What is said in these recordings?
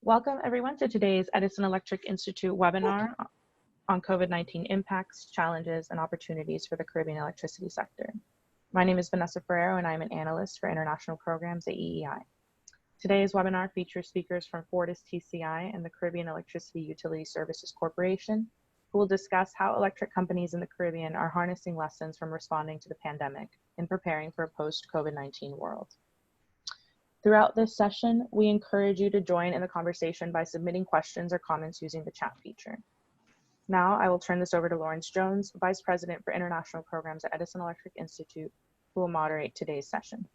Welcome everyone to today's Edison Electric Institute webinar on COVID-19 impacts, challenges, and opportunities for the Caribbean electricity sector. My name is Vanessa Ferrero and I'm an analyst for international programs at EEI. Today's webinar features speakers from Fortis TCI and the Caribbean Electricity Utility Services Corporation, who will discuss how electric companies in the Caribbean are harnessing lessons from responding to the pandemic and preparing for a post-COVID-19 world. Throughout this session, we encourage you to join in the conversation by submitting questions or comments using the chat feature. Now, I will turn this over to Lawrence Jones, Vice President for International Programs at Edison Electric Institute, who will moderate today's session.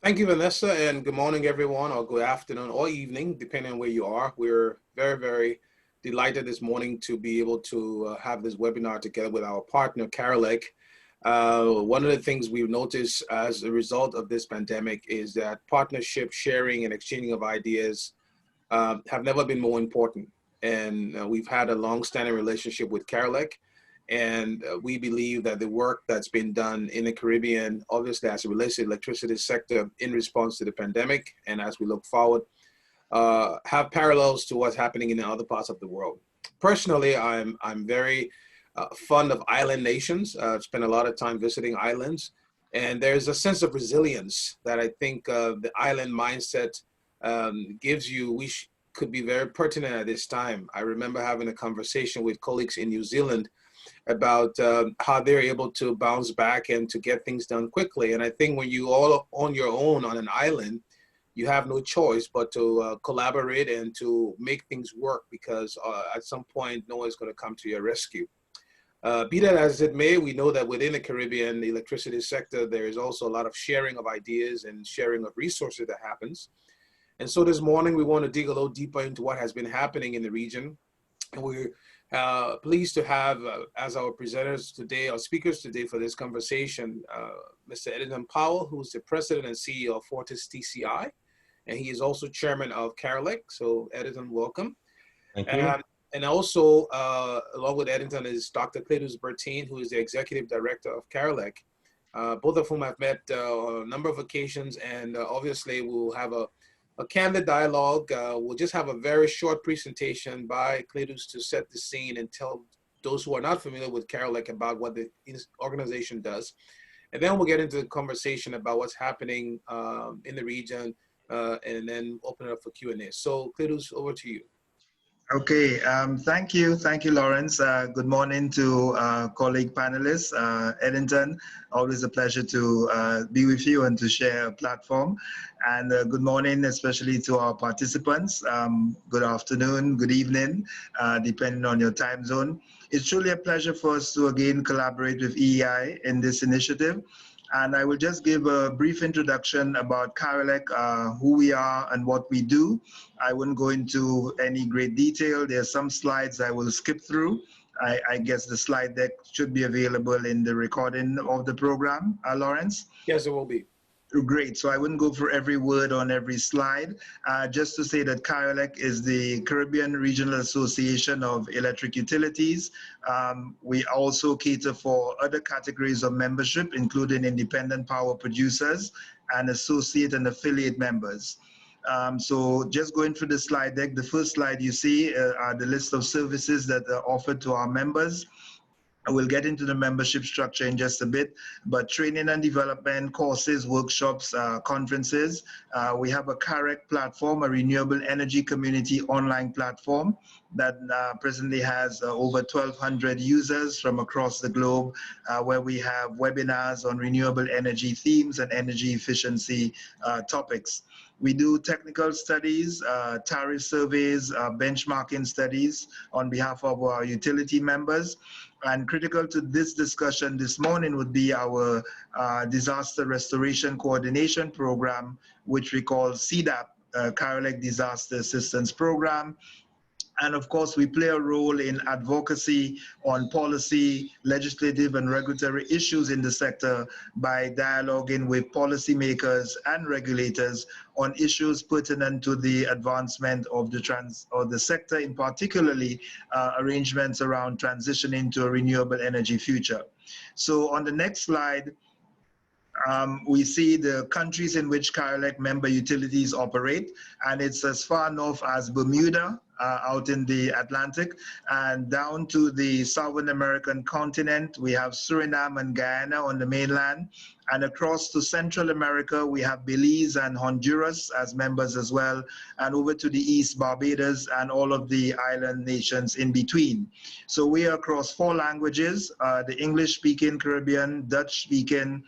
Thank you, Vanessa, and good morning, everyone, or good afternoon or evening, depending on where you are. We're very delighted this morning to be able to have this webinar together with our partner, Carelec. One of the things we've noticed as a result of this pandemic is that partnership, sharing, and exchanging of ideas have never been more important. And we've had a long-standing relationship with Carelec, and we believe that the work that's been done in the Caribbean, obviously as it relates to the electricity sector in response to the pandemic, and as we look forward, have parallels to what's happening in other parts of the world. Personally, I'm very fond of island nations. Spent a lot of time visiting islands, and there's a sense of resilience that I think the island mindset gives you, which could be very pertinent at this time. I remember having a conversation with colleagues in New Zealand about how they're able to bounce back and to get things done quickly. And I think when you all on your own on an island, you have no choice but to collaborate and to make things work, because at some point, no one's going to come to your rescue. Be that as it may, we know that within the Caribbean, the electricity sector, there is also a lot of sharing of ideas and sharing of resources that happens. And so this morning, we want to dig a little deeper into what has been happening in the region. And we're pleased to have as our presenters today, our speakers today for this conversation, Mr. Edison Powell, who's the President and CEO of Fortis TCI. And he is also Chairman of Carelec. So Edison, welcome. Thank you. And also, along with Edison, is Dr. Cletus Bertin, who is the Executive Director of Carelec, both of whom I've met on a number of occasions, and obviously we'll have a candid dialogue. We'll just have a very short presentation by Cletus to set the scene and tell those who are not familiar with Carelec about what the organization does. And then we'll get into the conversation about what's happening in the region, and then open it up for Q&A. So Cletus, over to you. Okay, thank you, Lawrence. Good morning to colleague panelists. Eddington, always a pleasure to be with you and to share a platform. And good morning, especially to our participants. Good afternoon, good evening, depending on your time zone. It's truly a pleasure for us to again collaborate with EEI in this initiative. And I will just give a brief introduction about Carelec, who we are and what we do. I wouldn't go into any great detail. There are some slides I will skip through. I guess the slide deck should be available in the recording of the program, Lawrence? Yes, it will be. Great. So I wouldn't go for every word on every slide. Just to say that Carelec is the Caribbean Regional Association of Electric Utilities. We also cater for other categories of membership, including independent power producers and associate and affiliate members. So just going through the slide deck, the first slide you see are the list of services that are offered to our members. We'll get into the membership structure in just a bit, but training and development, courses, workshops, conferences. We have a Carelec platform, a renewable energy community online platform that presently has over 1,200 users from across the globe, where we have webinars on renewable energy themes and energy efficiency topics. We do technical studies, tariff surveys, benchmarking studies on behalf of our utility members. And critical to this discussion this morning would be our Disaster Restoration Coordination Program, which we call CDAP, Carelec Disaster Assistance Program. And of course, we play a role in advocacy on policy, legislative and regulatory issues in the sector by dialoguing with policymakers and regulators on issues pertinent to the advancement of the sector, in particularly arrangements around transitioning to a renewable energy future. So on the next slide, We see the countries in which CARELEC member utilities operate, and it's as far north as Bermuda, out in the Atlantic, and down to the Southern American continent. We have Suriname and Guyana on the mainland, and across to Central America, we have Belize and Honduras as members as well, and over to the east, Barbados, and all of the island nations in between. So we are across 4 languages, the English-speaking Caribbean, Dutch-speaking,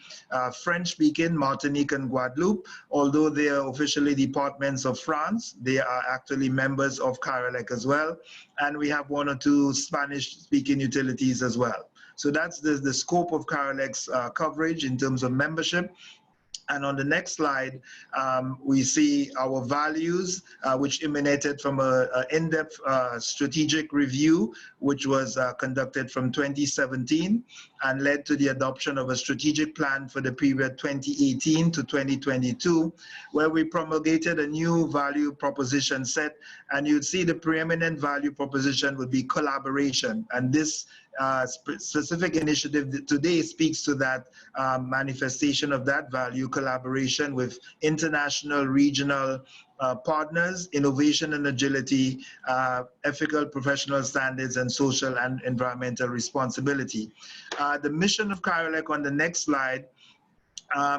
French-speaking, Martinique and Guadeloupe. Although they are officially departments of France, they are actually members of CARELEC as well. And we have 1 or 2 Spanish-speaking utilities as well. So that's the scope of CARELEC's coverage in terms of membership. And on the next slide, we see our values, which emanated from an in-depth strategic review, which was conducted from 2017 and led to the adoption of a strategic plan for the period 2018 to 2022, where we promulgated a new value proposition set. And you'd see the preeminent value proposition would be collaboration. And this specific initiative today speaks to that manifestation of that value, collaboration with international, regional partners, innovation and agility, ethical professional standards, and social and environmental responsibility. The mission of CARELEC on the next slide,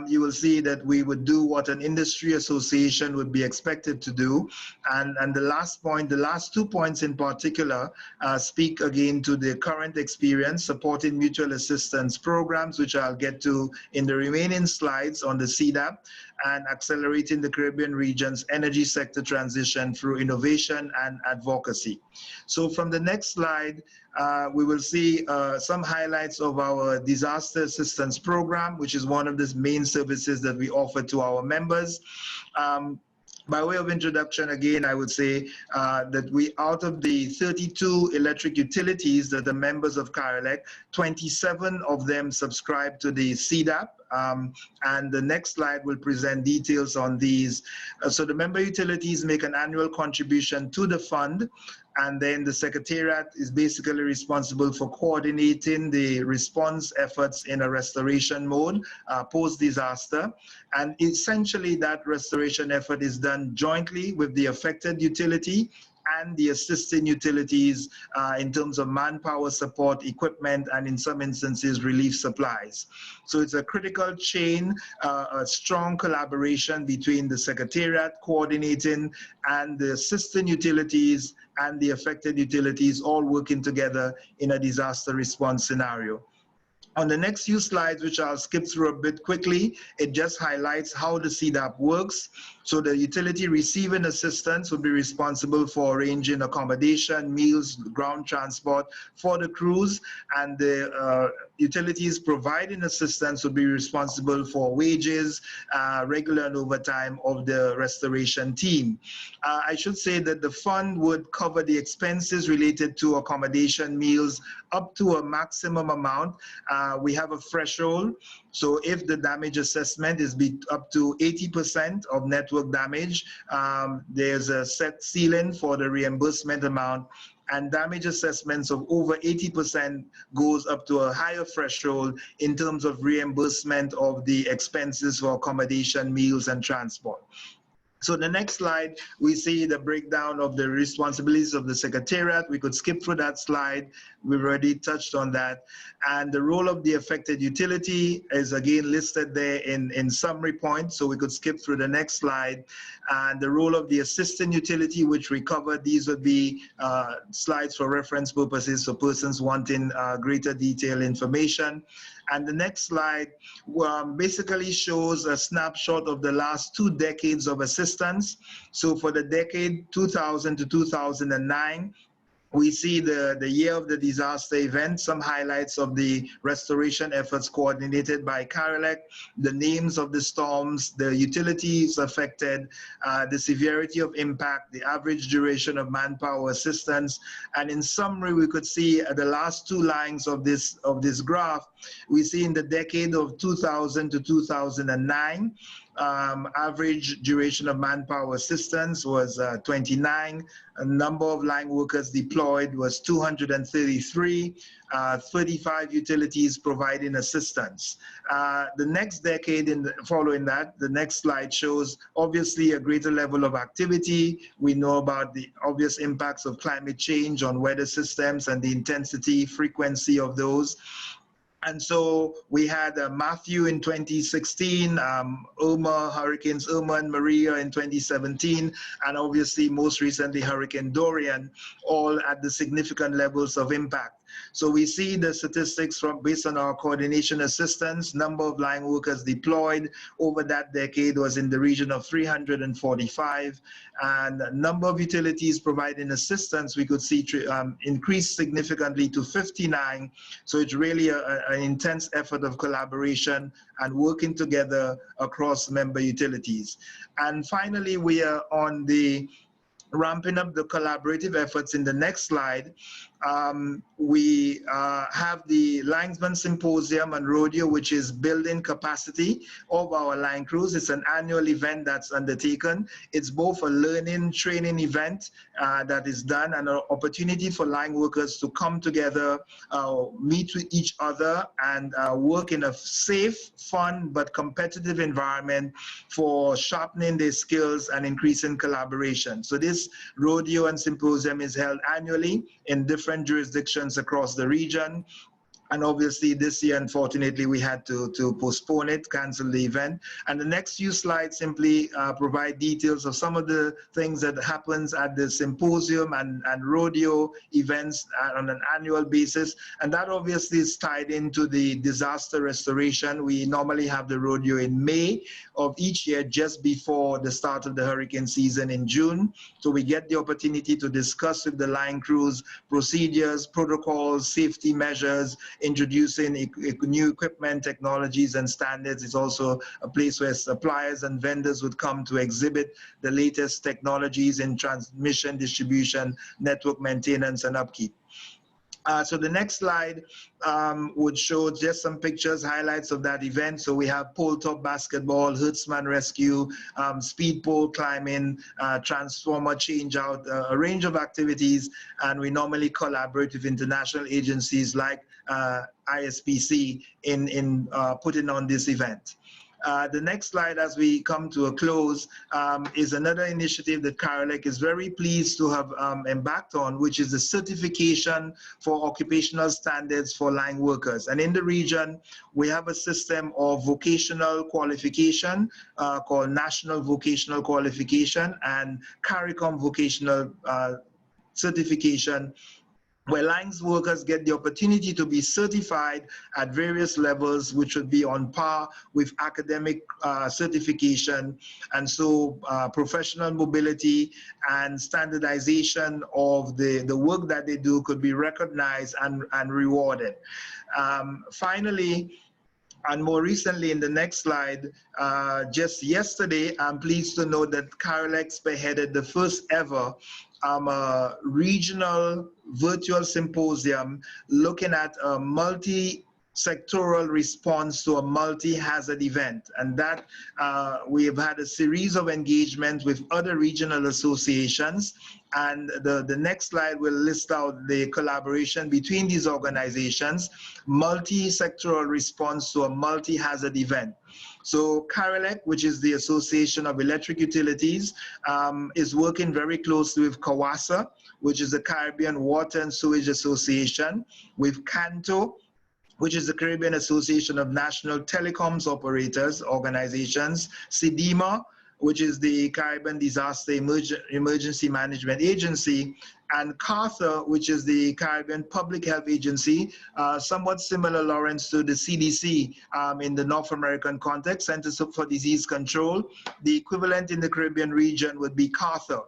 you will see that we would do what an industry association would be expected to do. And the last point, the last 2 points in particular, speak again to the current experience, supporting mutual assistance programs, which I'll get to in the remaining slides on the CDAP, and accelerating the Caribbean region's energy sector transition through innovation and advocacy. So from the next slide, we will see some highlights of our disaster assistance program, which is one of the main services that we offer to our members. By way of introduction, again, I would say that we, out of the 32 electric utilities that are members of CARELEC, 27 of them subscribe to the CDAP. And the next slide will present details on these. So the member utilities make an annual contribution to the fund, and then the Secretariat is basically responsible for coordinating the response efforts in a restoration mode post-disaster. And essentially that restoration effort is done jointly with the affected utility and the assisting utilities in terms of manpower support, equipment, and in some instances, relief supplies. So it's a critical chain, a strong collaboration between the Secretariat coordinating and the assisting utilities and the affected utilities all working together in a disaster response scenario. On the next few slides, which I'll skip through a bit quickly, it just highlights how the CDAP works. So the utility receiving assistance will be responsible for arranging accommodation, meals, ground transport for the crews, and the utilities providing assistance will be responsible for wages, regular and overtime of the restoration team. I should say that the fund would cover the expenses related to accommodation, meals, up to a maximum amount. We have a threshold. So if the damage assessment is up to 80% of network damage, there's a set ceiling for the reimbursement amount, and damage assessments of over 80% goes up to a higher threshold in terms of reimbursement of the expenses for accommodation, meals, and transport. So the next slide, we see the breakdown of the responsibilities of the Secretariat. We could skip through that slide. We've already touched on that. And the role of the affected utility is again listed there in summary points. So we could skip through the next slide. And the role of the assisting utility, which we covered, these would be slides for reference purposes for persons wanting greater detailed information. And the next slide basically shows a snapshot of the last 2 decades of assistance. So for the decade 2000 to 2009, we see the year of the disaster event, some highlights of the restoration efforts coordinated by CARELEC, the names of the storms, the utilities affected, the severity of impact, the average duration of manpower assistance. And in summary, we could see the last 2 lines of this graph, we see in the decade of 2000 to 2009, Average duration of manpower assistance was 29. A number of line workers deployed was 233. 35 utilities providing assistance. The next decade following that, the next slide shows obviously a greater level of activity. We know about the obvious impacts of climate change on weather systems and the intensity, frequency of those. And so we had Matthew in 2016, Hurricanes Irma and Maria in 2017, and obviously most recently Hurricane Dorian, all at the significant levels of impact. So we see the statistics based on our coordination assistance. Number of line workers deployed over that decade was in the region of 345, and number of utilities providing assistance we could see increased significantly to 59. So it's really an intense effort of collaboration and working together across member utilities. And finally, we are on the ramping up the collaborative efforts. In the next slide, we have the Linesman Symposium and Rodia, which is building capacity of our line crews. It's an annual event that's undertaken. It's both a learning, training event that is done and an opportunity for line workers to come together, meet with each other, and work in a safe, fun, but competitive environment for sharpening their skills and increasing collaboration. So this rodeo and symposium is held annually in different jurisdictions across the region. And obviously this year, unfortunately, we had to postpone it, cancel the event. And the next few slides simply provide details of some of the things that happens at the symposium and rodeo events on an annual basis. And that obviously is tied into the disaster restoration. We normally have the rodeo in May of each year, just before the start of the hurricane season in June. So we get the opportunity to discuss with the line crews procedures, protocols, safety measures, introducing new equipment, technologies, and standards. It's also a place where suppliers and vendors would come to exhibit the latest technologies in transmission, distribution, network maintenance, and upkeep. So the next slide would show just some pictures, highlights of that event. So we have pole top basketball, herdsman rescue, speed pole climbing, transformer change out, a range of activities. And we normally collaborate with international agencies like ISPC in putting on this event. The next slide, as we come to a close, is another initiative that Carolec is very pleased to have embarked on, which is the certification for occupational standards for line workers. And in the region, we have a system of vocational qualification called National Vocational Qualification and CARICOM Vocational Certification, where lines workers get the opportunity to be certified at various levels, which would be on par with academic certification. And so professional mobility and standardization of the work that they do could be recognized and rewarded. Finally, and more recently, in the next slide, just yesterday, I'm pleased to know that Carolec spearheaded the first ever regional virtual symposium looking at a multi-sectoral response to a multi-hazard event. And that we have had a series of engagements with other regional associations. And the next slide will list out the collaboration between these organizations, multi-sectoral response to a multi-hazard event. So Carolec, which is the Association of Electric Utilities, is working very closely with CAWASA, which is the Caribbean Water and Sewage Association, with CANTO, which is the Caribbean Association of National Telecoms Operators Organizations, CDIMA, which is the Caribbean Disaster Emergency Management Agency, and CARTHA, which is the Caribbean Public Health Agency, somewhat similar, Lawrence, to the CDC in the North American context, Centers for Disease Control. The equivalent in the Caribbean region would be CARTHA.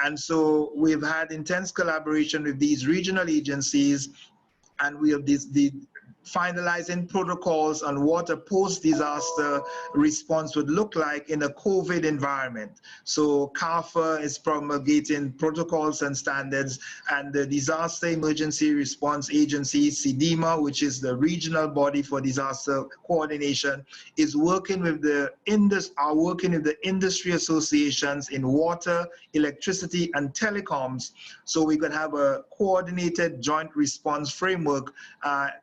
And so we've had intense collaboration with these regional agencies, and we have finalizing protocols on what a post-disaster response would look like in a COVID environment. So CARFA is promulgating protocols and standards, and the Disaster Emergency Response Agency, CDEMA, which is the regional body for disaster coordination, is working with the industry associations in water, electricity, and telecoms, so we could have a coordinated joint response framework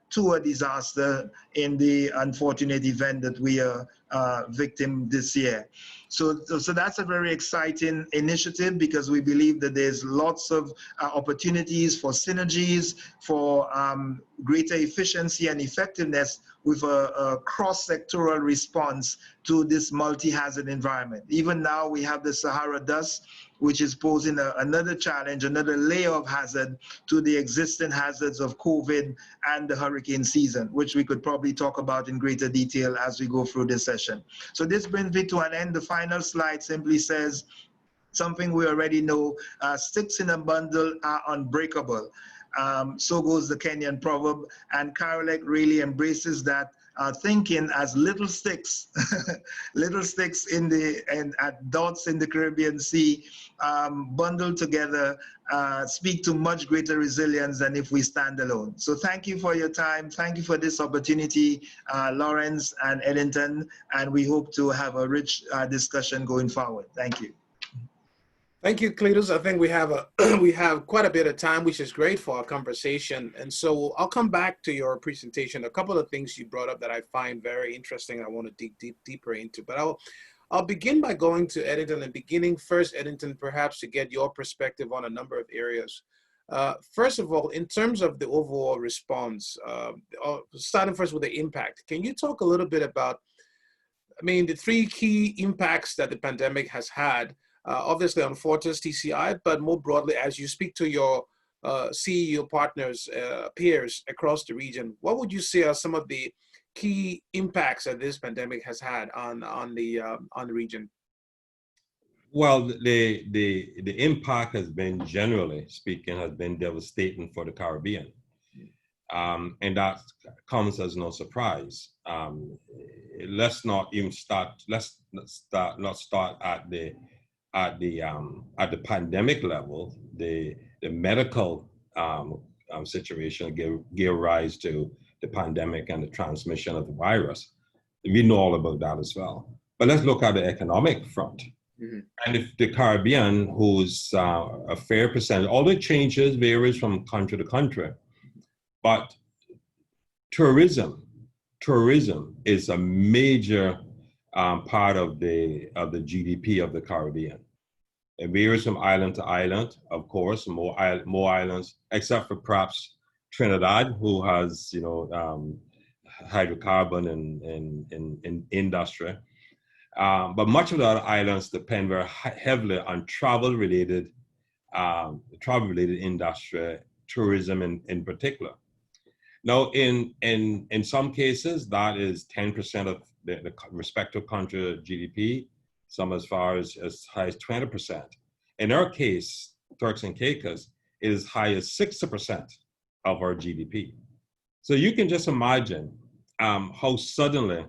to a disaster in the unfortunate event that we are victim this year. So that's a very exciting initiative, because we believe that there's lots of opportunities for synergies, for greater efficiency and effectiveness with a cross-sectoral response to this multi-hazard environment. Even now we have the Sahara dust, which is posing another challenge, another layer of hazard to the existing hazards of COVID and the hurricane season, which we could probably talk about in greater detail as we go through this session. So this brings me to an end. The final slide simply says something we already know: sticks in a bundle are unbreakable. So goes the Kenyan proverb, and Carolec really embraces that thinking as little sticks, little sticks at dots in the Caribbean Sea, bundled together, speak to much greater resilience than if we stand alone. So thank you for your time. Thank you for this opportunity, Lawrence and Eddington, and we hope to have a rich discussion going forward. Thank you. Thank you, Cletus. I think we have we have quite a bit of time, which is great for our conversation. And so I'll come back to your presentation. A couple of things you brought up that I find very interesting, I want to dig deeper into. But I'll begin by going to Eddington, and beginning first, Eddington, perhaps to get your perspective on a number of areas. First of all, in terms of the overall response, starting first with the impact, can you talk a little bit about, I mean, the three key impacts that the pandemic has had? Obviously on Fortis TCI, but more broadly, as you speak to your CEO partners, peers across the region, what would you say are some of the key impacts that this pandemic has had on the region? Well, the impact has been, generally speaking, has been devastating for the Caribbean, and that comes as no surprise. Let's not even start. Let's not start at the pandemic level. The medical situation gave rise to the pandemic and the transmission of the virus. We know all about that as well. But let's look at the economic front. Mm-hmm. And if the Caribbean, who's a fair percentage, all the changes varies from country to country, but tourism is a major part of the GDP of the Caribbean. It varies from island to island, of course, more islands, except for perhaps Trinidad, who has, hydrocarbon and industry. But much of the other islands depend very heavily on travel-related industry, tourism in particular. Now, in some cases, that is 10% of the respective country GDP, some as far as high as 20%. In our case, Turks and Caicos, it is high as 60% of our GDP. So you can just imagine how suddenly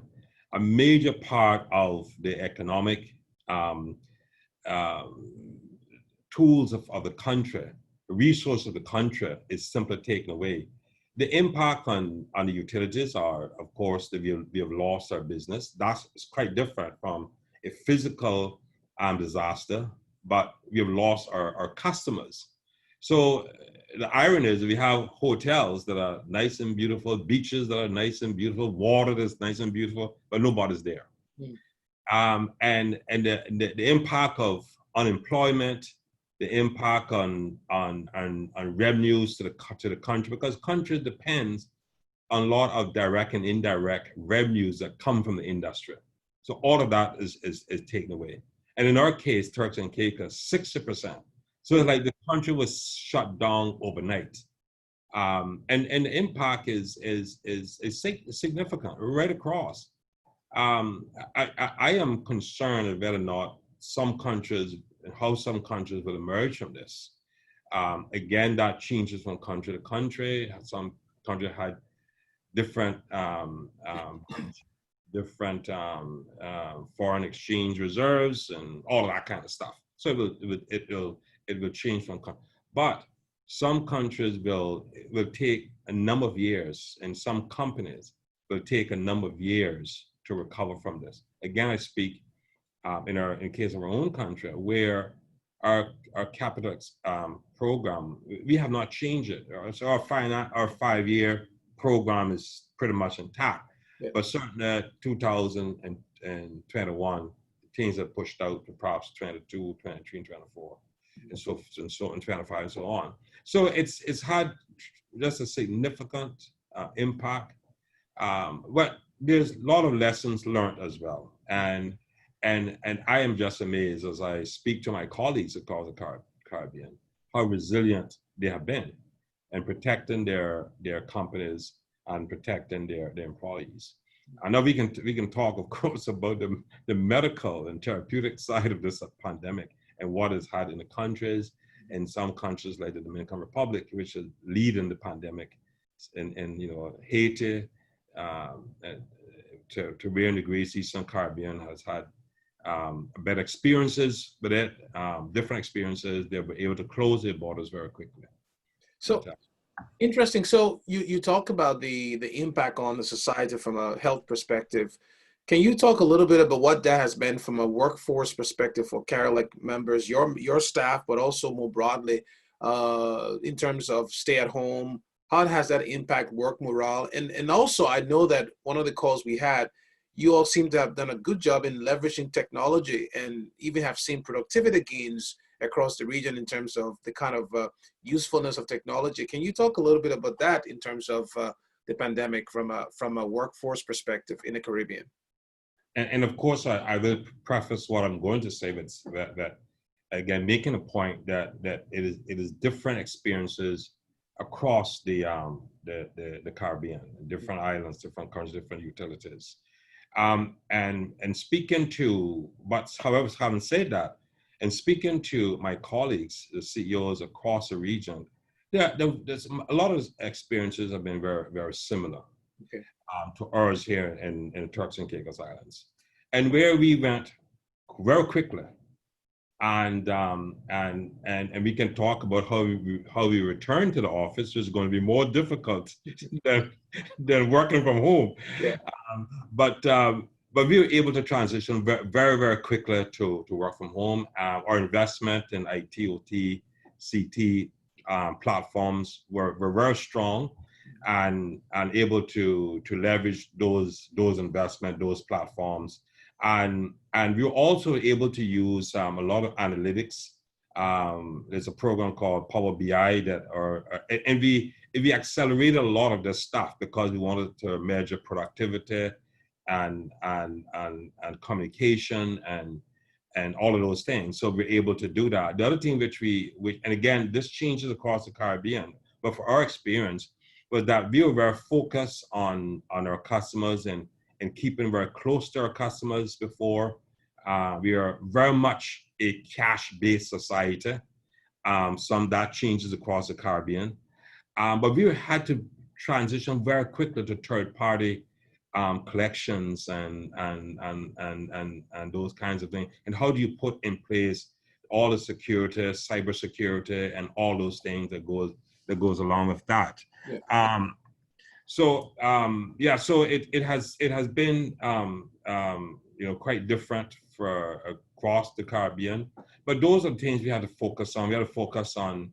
a major part of the economic tools of the country, the resource of the country is simply taken away. The impact on the utilities are, of course, that we have lost our business. That's quite different from a physical disaster, but we have lost our customers. So the irony is we have hotels that are nice and beautiful, beaches that are nice and beautiful, water that's nice and beautiful, but nobody's there. Mm. And the impact of unemployment, the impact on revenues to the country, because country depends on a lot of direct and indirect revenues that come from the industry. So all of that is taken away. And in our case, Turks and Caicos, 60%. So it's like the country was shut down overnight. And the impact is significant right across. I am concerned whether or not some countries, how some countries will emerge from this. Again, that changes from country to country. Some countries had different foreign exchange reserves and all of that kind of stuff. So it will change from, but some countries will take a number of years, and some companies will take a number of years to recover from this. Again, I speak in case of our own country, where our capital program, we have not changed it. So our 5-year program is pretty much intact. Yeah. But certainly 2021, things are pushed out to perhaps 22, 23, and 24, and so and 25 and so on. So it's had just a significant impact. But there's a lot of lessons learned as well. And I am just amazed as I speak to my colleagues across the Caribbean, how resilient they have been in protecting their companies and protecting their employees. I know we can talk, of course, about the medical and therapeutic side of this pandemic and what it's had in the countries. In some countries like the Dominican Republic, which is leading the pandemic, and Haiti, to varying degrees, Eastern Caribbean has had better experiences with it, different experiences. They were able to close their borders very quickly. So interesting. So you talk about the impact on the society from a health perspective. Can you talk a little bit about what that has been from a workforce perspective for CARELEC members, your staff, but also more broadly in terms of stay at home? How has that impact work morale? And also, I know that one of the calls we had, you all seem to have done a good job in leveraging technology and even have seen productivity gains across the region in terms of the kind of usefulness of technology. Can you talk a little bit about that in terms of the pandemic from a workforce perspective in the Caribbean? And of course, I will preface what I'm going to say, but that again, making a point that it is different experiences across the Caribbean, different islands, different countries, different utilities. And speaking to, but however, having said that, and speaking to my colleagues, the CEOs across the region, there's a lot of experiences have been very, very similar. Okay. To ours here in Turks and Caicos Islands, and where we went very quickly, and we can talk about how we return to the office is going to be more difficult than working from home. Yeah. But we were able to transition very, very quickly to work from home. Our investment in IT, OT, CT platforms were very strong, and able to leverage those investment, those platforms, and we were also able to use a lot of analytics. There's a program called Power BI and we accelerated a lot of this stuff because we wanted to measure productivity and communication and all of those things. So we're able to do that. The other thing which and again, this changes across the Caribbean, but for our experience was that we were very focused on our customers and keeping very close to our customers before. We are very much a cash-based society. Some that changes across the Caribbean. But we had to transition very quickly to third-party collections and those kinds of things. And how do you put in place all the security, cybersecurity, and all those things that goes along with that? Yeah. So it has been quite different for across the Caribbean. But those are the things we had to focus on. We had to focus on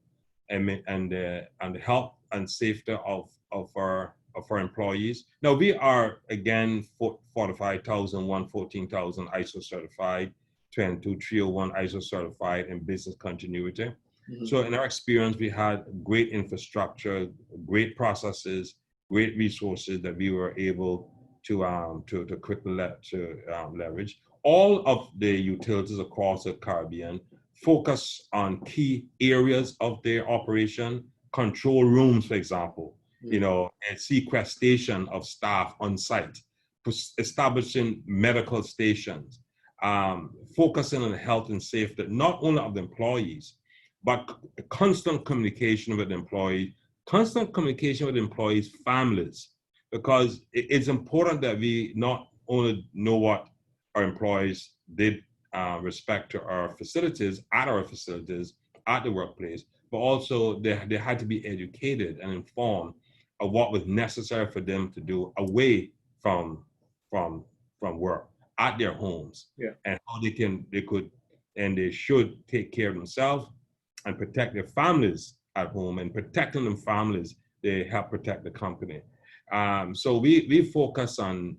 the health and safety of our employees. Now we are again 45,001, 14,000 ISO certified, 22301 ISO certified in business continuity. Mm-hmm. So in our experience, we had great infrastructure, great processes, great resources that we were able to quickly leverage. All of the utilities across the Caribbean focus on key areas of their operation, control rooms, for example, and sequestration of staff on site, establishing medical stations, focusing on health and safety, not only of the employees, but constant communication with employees, constant communication with employees' families, because it's important that we not only know what our employees did respect to our facilities, at the workplace, but also they had to be educated and informed of what was necessary for them to do away from work at their homes, and how they should take care of themselves and protect their families at home. And protecting them families, they help protect the company. So we focus on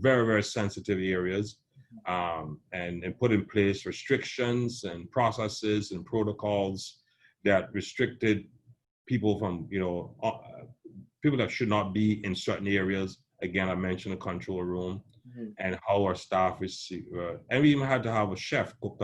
very, very sensitive areas, and put in place restrictions and processes and protocols that restricted people from, people that should not be in certain areas. Again, I mentioned the control room, and how our staff receive, and we even had to have a chef cook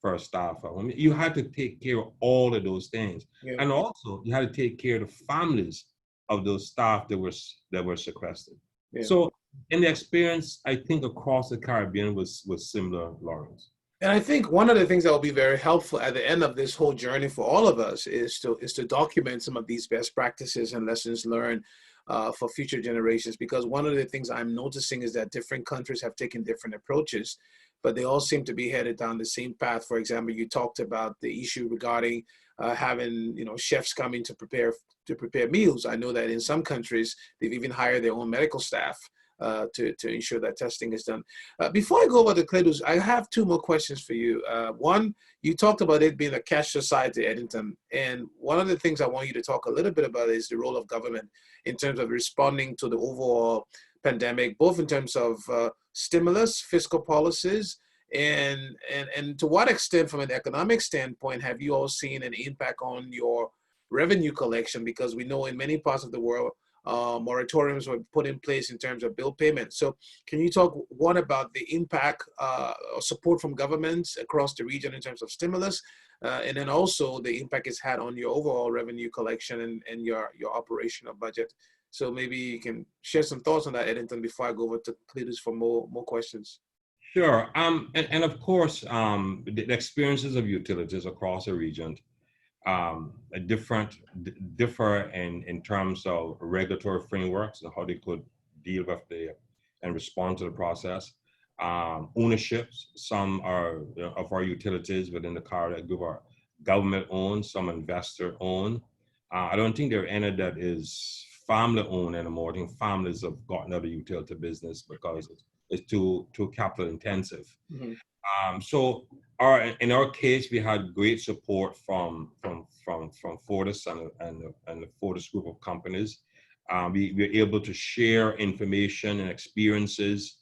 for our staff at home. You had to take care of all of those things, and also you had to take care of the families of those staff that were sequestered. So, in the experience, I think across the Caribbean was similar, Lawrence. And I think one of the things that will be very helpful at the end of this whole journey for all of us is to document some of these best practices and lessons learned for future generations. Because one of the things I'm noticing is that different countries have taken different approaches, but they all seem to be headed down the same path. For example, you talked about the issue regarding having chefs coming to prepare meals. I know that in some countries they've even hired their own medical staff to ensure that testing is done. Before I go over to Cledus, I have two more questions for you. One, you talked about it being a cash society, Eddington, and one of the things I want you to talk a little bit about is the role of government in terms of responding to the overall pandemic, both in terms of stimulus, fiscal policies, and to what extent, from an economic standpoint, have you all seen an impact on your revenue collection? Because we know in many parts of the world, moratoriums were put in place in terms of bill payment. So can you talk one about the impact or support from governments across the region in terms of stimulus, and then also the impact it's had on your overall revenue collection and your operational budget? So maybe you can share some thoughts on that, Eddington, before I go over to Cletus for more questions. Sure. And of course, the experiences of utilities across the region differ in terms of regulatory frameworks and how they could deal with and respond to the process. Ownerships, some are of our utilities within the Caribbean group are government owned, some investor owned. I don't think there are any that is family owned anymore. I think families have gotten out of utility business because it's too capital intensive. So in our case, we had great support from Fortis and the Fortis group of companies. We were able to share information and experiences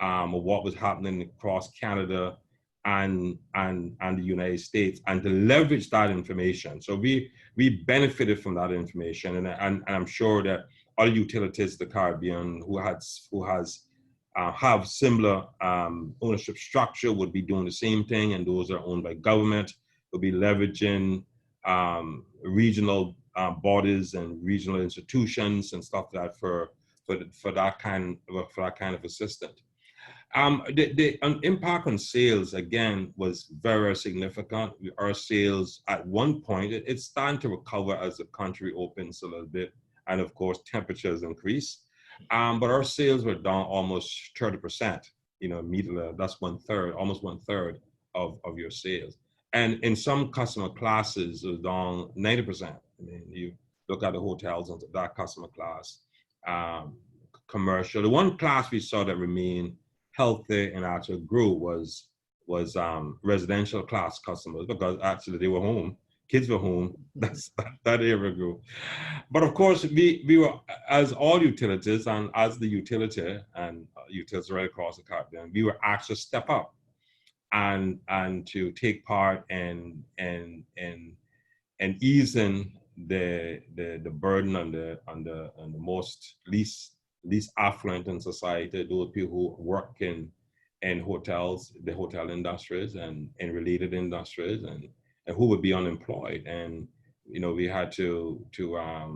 of what was happening across Canada and the United States, and to leverage that information. So we benefited from that information, and I'm sure that other utilities in the Caribbean who have similar ownership structure would be doing the same thing, and those are owned by government will be leveraging regional bodies and regional institutions and stuff like that for that kind of assistance. The impact on sales again was very significant. Our sales at one point, it's starting to recover as the country opens a little bit, and of course temperatures increase. But our sales were down almost 30%. Immediately, that's almost one third of your sales. And in some customer classes, it was down 90%. I mean, you look at the hotels and that customer class, commercial. The one class we saw that remained healthy and actually grew was residential class customers, because actually they were home. Kids were home. That area grew. But of course, we were, as all utilities and as the utility and utilities right across the Caribbean, we were asked to step up and to take part in easing the burden on the most least affluent in society, those people who work in hotels, the hotel industries and related industries, and who would be unemployed. And we had to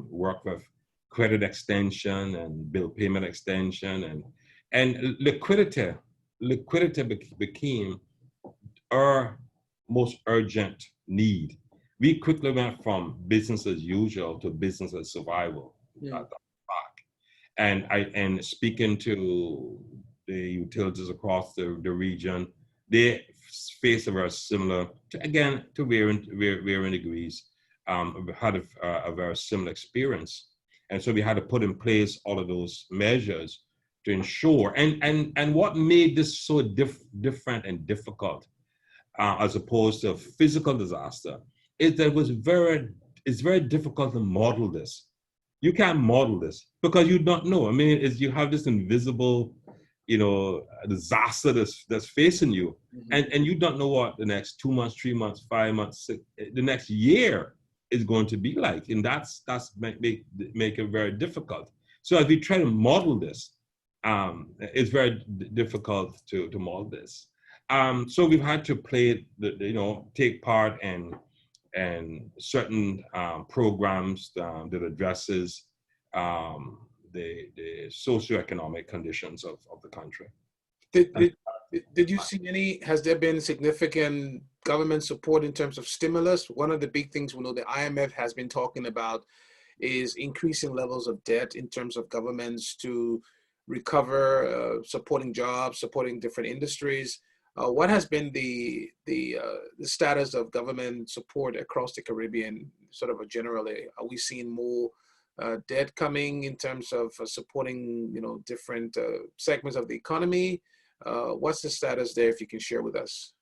work with credit extension and bill payment extension, and liquidity became our most urgent need. We quickly went from business as usual to business as survival. And speaking to the utilities across the region, they face a very similar, to varying degrees, had a very similar experience. And so we had to put in place all of those measures to ensure, and what made this so different and difficult, as opposed to a physical disaster, is that it's very difficult to model this. You can't model this because you don't know. I mean, you have this invisible, disaster that's facing you, and you don't know what the next 2 months, 3 months, 5 months, the next year is going to be like, and that's make it very difficult. So as we try to model this, it's very difficult to model this. So we've had to take part in certain programs that addresses the socioeconomic conditions of the country. Did you see has there been significant government support in terms of stimulus? One of the big things we know the IMF has been talking about is increasing levels of debt in terms of governments to recover, supporting jobs, supporting different industries. What has been the status of government support across the Caribbean, sort of generally? Are we seeing more debt coming in terms of supporting, different segments of the economy? What's the status there, if you can share with us?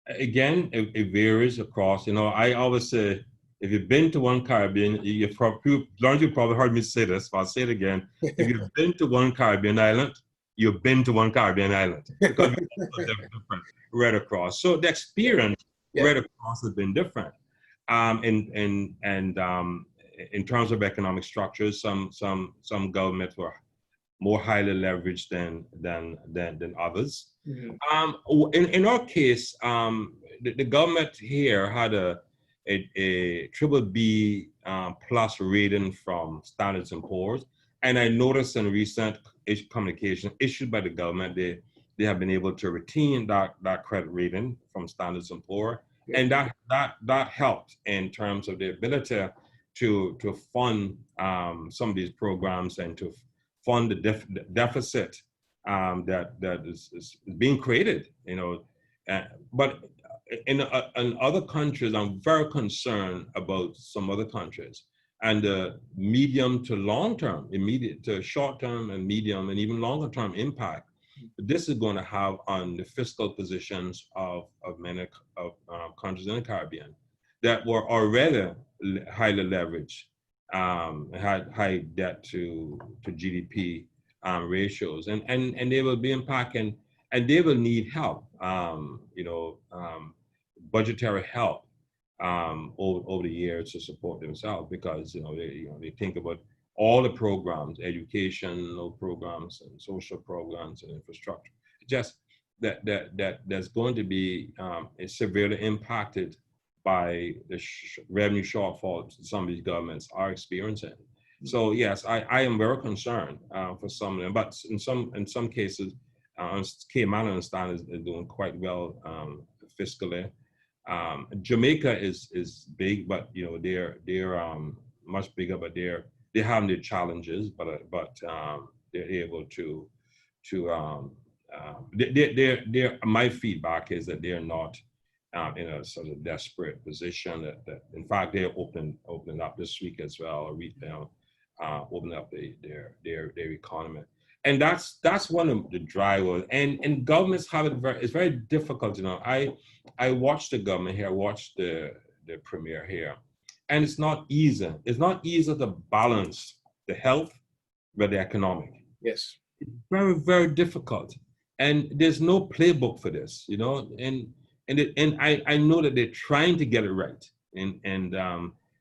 Again, it varies across. I always say, if you've been to one Caribbean, you probably heard me say this, but I'll say it again. If you've been to one Caribbean island, you've been to one Caribbean island, because we're different right across. So the experience right across has been different. In terms of economic structures, some governments were more highly leveraged than others. In our case, the government here had a BBB plus rating from Standards & Poor's, and I noticed in recent communication issued by the government, they have been able to retain that credit rating from Standards & Poor's, and that helped in terms of the ability to fund some of these programs and to fund the deficit that is being created. But in other countries, I'm very concerned about some other countries and the medium to long term, immediate to short term and medium and even longer term impact this is going to have on the fiscal positions of many countries in the Caribbean that were already highly leveraged, had high debt to GDP ratios, and they will be impacting, and they will need help, budgetary help over the years to support themselves, because they think about all the programs, educational programs and social programs and infrastructure. Just that that's going to be severely impacted by the revenue shortfall some of these governments are experiencing. So yes, I am very concerned for some of them, but in some cases, Cayman and Stan is doing quite well fiscally. Jamaica is big, but they're much bigger, but they have their challenges, but they're able to my feedback is that they're not in a sort of desperate position. That in fact they're opening up this week as well, opening up their economy, and that's one of the drivers. And governments have it's very difficult. I watched the government here, I watched the premier here, and it's not easy. It's not easy to balance the health with the economic. Yes, it's very, very difficult, and there's no playbook for this. And I know that they're trying to get it right, and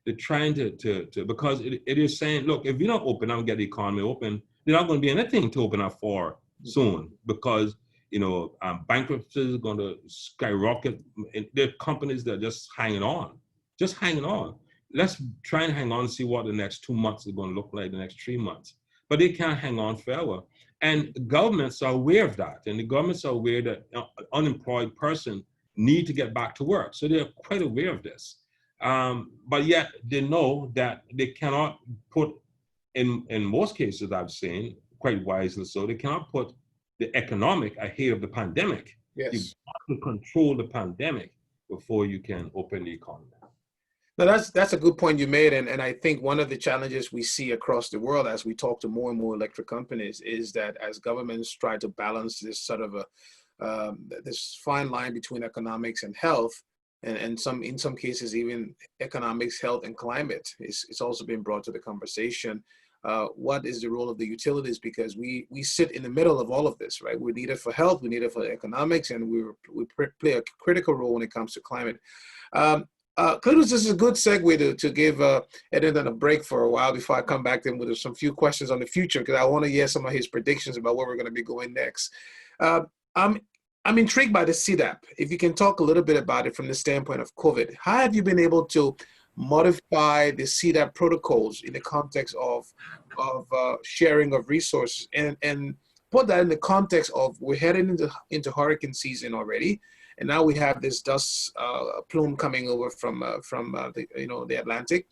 they're trying to because it is saying, look, if we don't open up and get the economy open, there's not going to be anything to open up for soon, because bankruptcy is going to skyrocket. And there are companies that are just hanging on. Let's try and hang on and see what the next 2 months is going to look like, the next 3 months. But they can't hang on forever. And governments are aware of that. And the governments are aware that an unemployed person need to get back to work. So they're quite aware of this. But yet they know that they cannot put in most cases, I've seen, quite wisely so, they cannot put the economic ahead of the pandemic. Yes. You've got to control the pandemic before you can open the economy. Now, that's a good point you made, and I think one of the challenges we see across the world as we talk to more and more electric companies is that as governments try to balance this sort of this fine line between economics and health, and in some cases even economics, health, and climate, it's also been brought to the conversation. What is the role of the utilities? Because we sit in the middle of all of this, right? We need it for health, we need it for economics, and we play a critical role when it comes to climate. Cletus, this is a good segue to give Edison a break for a while before I come back to him with some few questions on the future, because I want to hear some of his predictions about where we're going to be going next. I'm intrigued by the CDAP. If you can talk a little bit about it from the standpoint of COVID, how have you been able to modify the CDAP protocols in the context of sharing of resources, and put that in the context of we're heading into hurricane season already, and now we have this dust plume coming over from the Atlantic.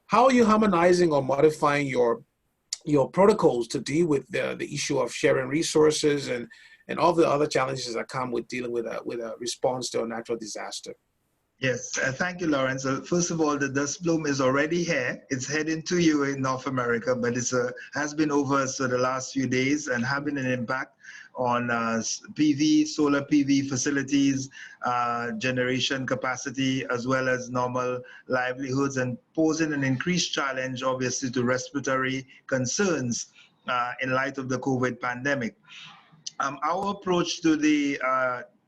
How are you harmonizing or modifying your protocols to deal with the issue of sharing resources and all the other challenges that come with dealing with a response to a natural disaster? Yes, thank you, Lawrence. First of all, the dust plume is already here. It's heading to you in North America, but it has been over us the last few days and having an impact on solar PV facilities, generation capacity, as well as normal livelihoods, and posing an increased challenge, obviously, to respiratory concerns in light of the COVID pandemic. Our approach to the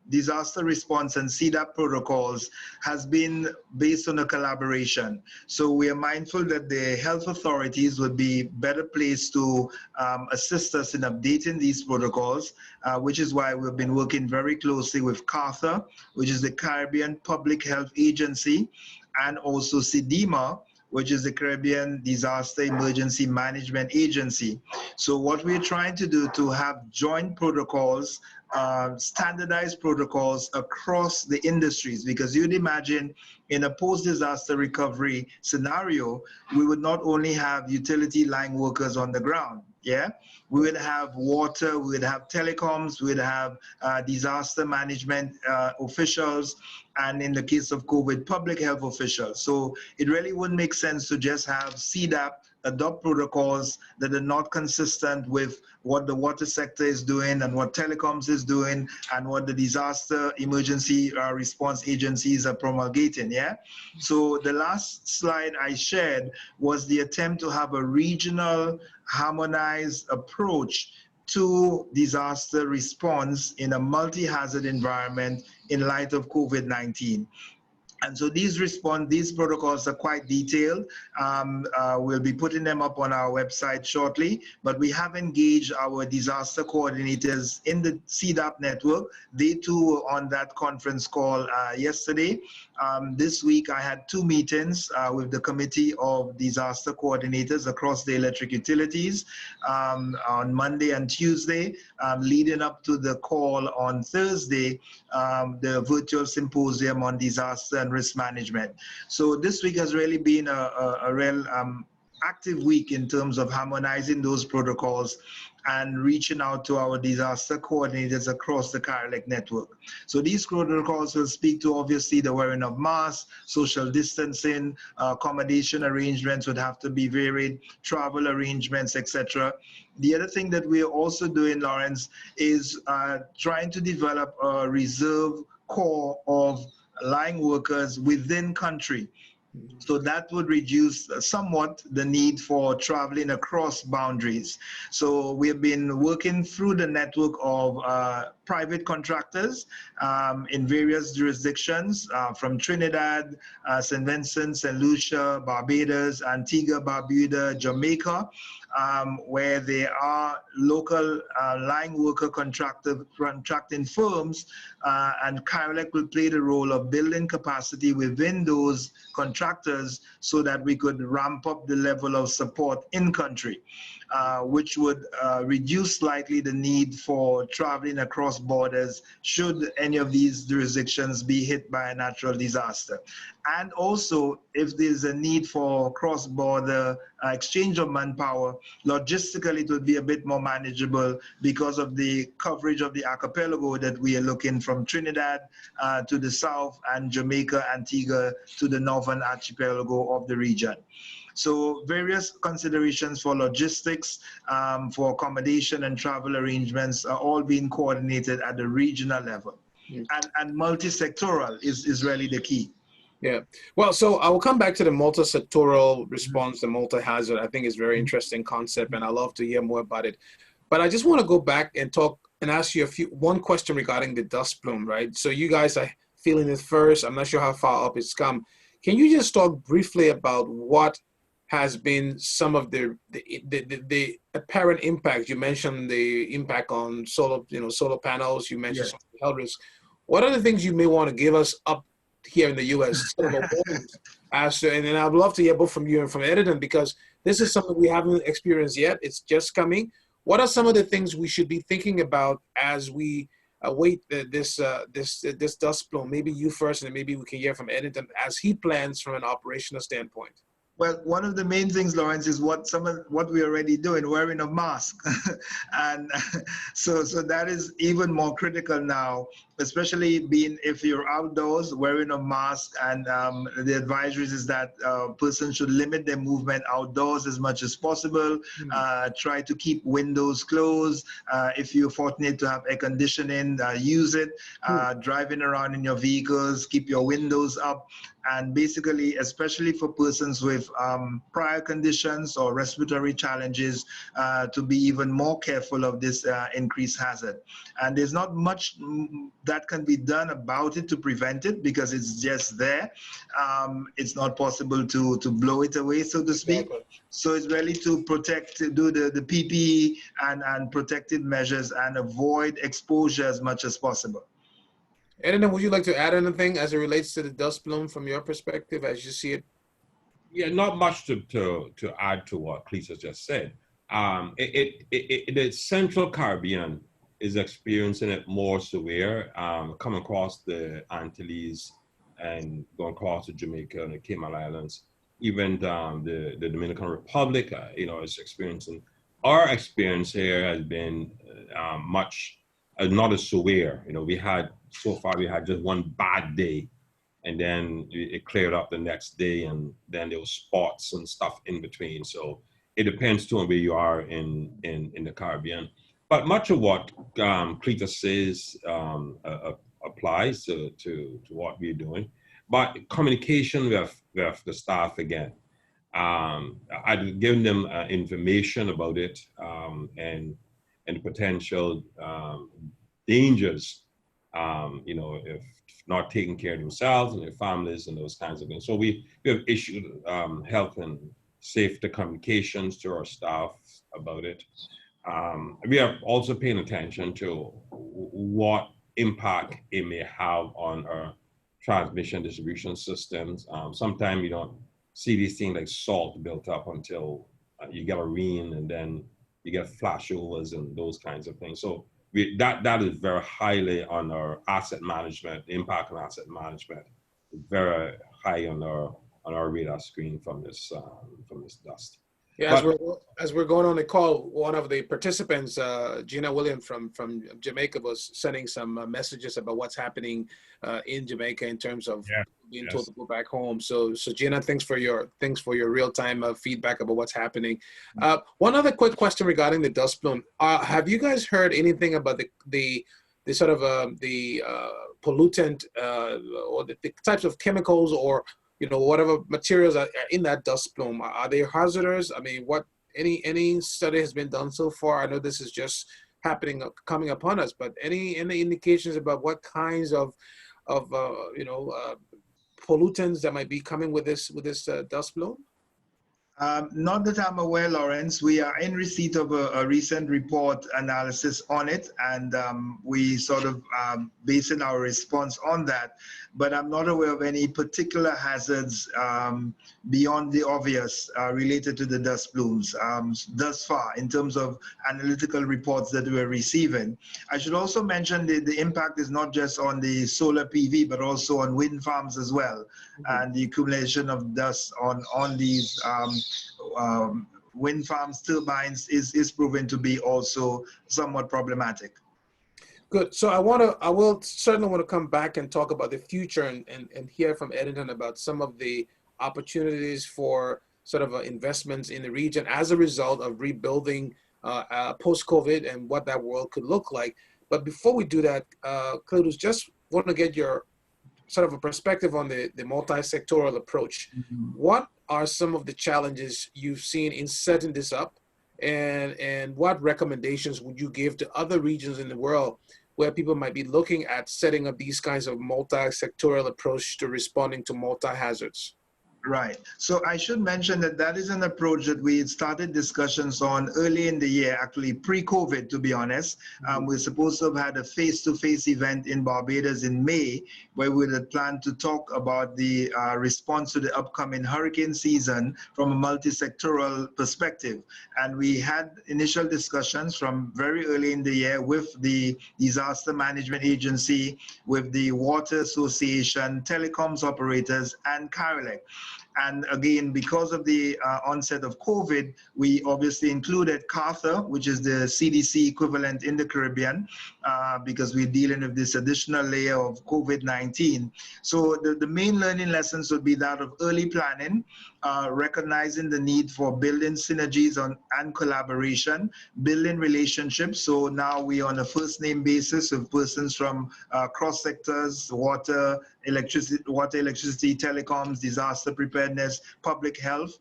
disaster response and CDAP protocols has been based on a collaboration. So we are mindful that the health authorities would be better placed to assist us in updating these protocols, which is why we've been working very closely with CARTHA, which is the Caribbean Public Health Agency, and also CDEMA, which is the Caribbean Disaster Emergency Management Agency. So what we're trying to do to have joint protocols, standardized protocols across the industries, because you'd imagine in a post-disaster recovery scenario, we would not only have utility line workers on the ground, yeah? We would have water, we would have telecoms, we would have disaster management officials, and in the case of COVID, public health officials. So it really wouldn't make sense to just have CDAP adopt protocols that are not consistent with what the water sector is doing and what telecoms is doing and what the disaster emergency response agencies are promulgating, yeah? So the last slide I shared was the attempt to have a regional harmonized approach to disaster response in a multi-hazard environment in light of COVID-19. And so these protocols are quite detailed. We'll be putting them up on our website shortly, but we have engaged our disaster coordinators in the CDAP network. They too were on that conference call yesterday. This week I had 2 meetings with the Committee of Disaster Coordinators across the electric utilities on Monday and Tuesday, leading up to the call on Thursday, the virtual symposium on disaster and risk management. So this week has really been a real active week in terms of harmonizing those protocols and reaching out to our disaster coordinators across the CARELEC network. So these protocols will speak to obviously the wearing of masks, social distancing, accommodation arrangements would have to be varied, travel arrangements, etc. The other thing that we're also doing, Lawrence, is trying to develop a reserve corps of line workers within country. So that would reduce somewhat the need for traveling across boundaries. So we have been working through the network of private contractors in various jurisdictions from Trinidad, St. Vincent, St. Lucia, Barbados, Antigua, Barbuda, Jamaica, where there are local line worker contracting firms, and CARELEC will play the role of building capacity within those contractors so that we could ramp up the level of support in country, which would reduce slightly the need for traveling across cross borders should any of these jurisdictions be hit by a natural disaster. And also, if there's a need for cross-border exchange of manpower, logistically it would be a bit more manageable because of the coverage of the archipelago that we are looking from Trinidad to the south and Jamaica, Antigua to the northern archipelago of the region. So various considerations for logistics, for accommodation and travel arrangements are all being coordinated at the regional level. And multi-sectoral is really the key. Yeah. Well, so I will come back to the multi-sectoral response, the multi-hazard. I think it's a very interesting concept, and I'd love to hear more about it. But I just want to go back and talk and ask you one question regarding the dust plume, right? So you guys are feeling it first. I'm not sure how far up it's come. Can you just talk briefly about what has been some of the apparent impact? You mentioned the impact on solar panels. You mentioned some of the health risks. What are the things you may want to give us up here in the U.S. and then I'd love to hear both from you and from Edison, because this is something we haven't experienced yet. It's just coming. What are some of the things we should be thinking about as we await this dust plume? Maybe you first, and maybe we can hear from Edison as he plans from an operational standpoint. Well, one of the main things, Lawrence, is what we're already doing, wearing a mask. And so that is even more critical now, especially if you're outdoors, wearing a mask. And the advisories is that person should limit their movement outdoors as much as possible. Try to keep windows closed. If you're fortunate to have air conditioning, use it. Driving around in your vehicles, keep your windows up. And basically, especially for persons with prior conditions or respiratory challenges, to be even more careful of this increased hazard. And there's not much that can be done about it to prevent it, because it's just there. It's not possible to blow it away, so to speak. Exactly. So it's really to protect, do the PPE and protective measures and avoid exposure as much as possible. Edison, would you like to add anything as it relates to the dust plume from your perspective as you see it? Yeah, not much to add to what Cletus has just said. The Central Caribbean is experiencing it more severe, coming across the Antilles and going across to Jamaica and the Cayman Islands. Even the Dominican Republic, is experiencing. Our experience here has been much not as severe. So far we had just one bad day, and then it cleared up the next day, and then there was spots and stuff in between. So it depends too on where you are in the Caribbean. But much of what Cletus says applies to what we're doing. But communication with the staff again. I'd given them information about it and potential dangers, if not taking care of themselves and their families and those kinds of things. So we have issued health and safety communications to our staff about it. We are also paying attention to what impact it may have on our transmission distribution systems. Sometimes you don't see these things like salt built up until you get a rain, and then you get flashovers and those kinds of things. So that is very highly on our asset management, impact on asset management, very high on our radar screen from this dust. Yeah, as we're going on the call, one of the participants, Gina Williams from Jamaica, was sending some messages about what's happening in Jamaica in terms of being told to go back home. So Gina, thanks for your real-time feedback about what's happening. One other quick question regarding the dust plume: have you guys heard anything about the sort of the pollutant or the types of chemicals or whatever materials are in that dust plume? Are they hazardous? I mean, any study has been done so far? I know this is just coming upon us, but any indications about what kinds of pollutants that might be coming with this dust plume? Not that I'm aware, Lawrence. We are in receipt of a recent report analysis on it, and we sort of basing our response on that. But I'm not aware of any particular hazards beyond the obvious related to the dust plumes thus far in terms of analytical reports that we're receiving. I should also mention that the impact is not just on the solar PV, but also on wind farms as well, and the accumulation of dust on these wind farms turbines is proven to be also somewhat problematic. Good. So I will certainly want to come back and talk about the future and hear from Edison about some of the opportunities for sort of investments in the region as a result of rebuilding post-COVID and what that world could look like. But before we do that, Cletus, just want to get your sort of a perspective on the multi-sectoral approach. What are some of the challenges you've seen in setting this up? And what recommendations would you give to other regions in the world where people might be looking at setting up these kinds of multi-sectoral approach to responding to multi-hazards? Right. So I should mention that that is an approach that we started discussions on early in the year, actually pre-COVID, to be honest. We're supposed to have had a face-to-face event in Barbados in May, where we had planned to talk about the response to the upcoming hurricane season from a multi-sectoral perspective. And we had initial discussions from very early in the year with the Disaster Management Agency, with the Water Association, telecoms operators, and Carolec. And again, because of the onset of COVID, we obviously included CARTHA, which is the CDC equivalent in the Caribbean, because we're dealing with this additional layer of COVID-19. So the main learning lessons would be that of early planning, recognizing the need for building synergies and collaboration, building relationships. So now we're on a first name basis with persons from cross sectors, water, electricity, telecoms, disaster preparedness, public health.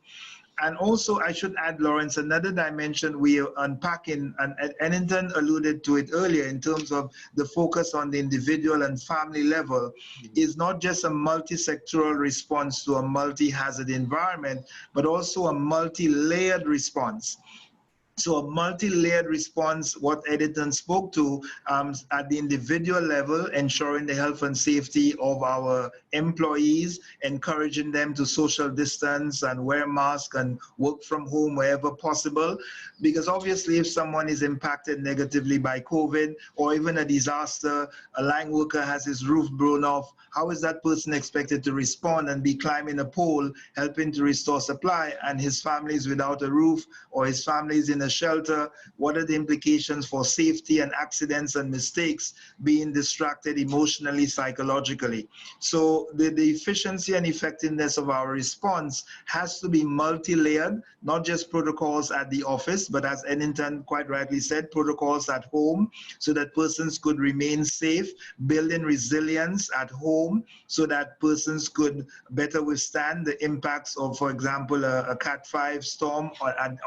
And also, I should add, Lawrence, another dimension we are unpacking, and Edison alluded to it earlier in terms of the focus on the individual and family level, is not just a multi-sectoral response to a multi-hazard environment, but also a multi-layered response. So a multi-layered response, what Edison spoke to at the individual level, ensuring the health and safety of our employees, encouraging them to social distance and wear masks and work from home wherever possible. Because obviously if someone is impacted negatively by COVID or even a disaster, a line worker has his roof blown off, how is that person expected to respond and be climbing a pole, helping to restore supply, and his family is without a roof or his family is in a shelter? What are the implications for safety and accidents and mistakes, being distracted emotionally, psychologically? So the efficiency and effectiveness of our response has to be multi-layered, not just protocols at the office, but as Edison quite rightly said, protocols at home so that persons could remain safe, building resilience at home so that persons could better withstand the impacts of, for example, a Cat 5 storm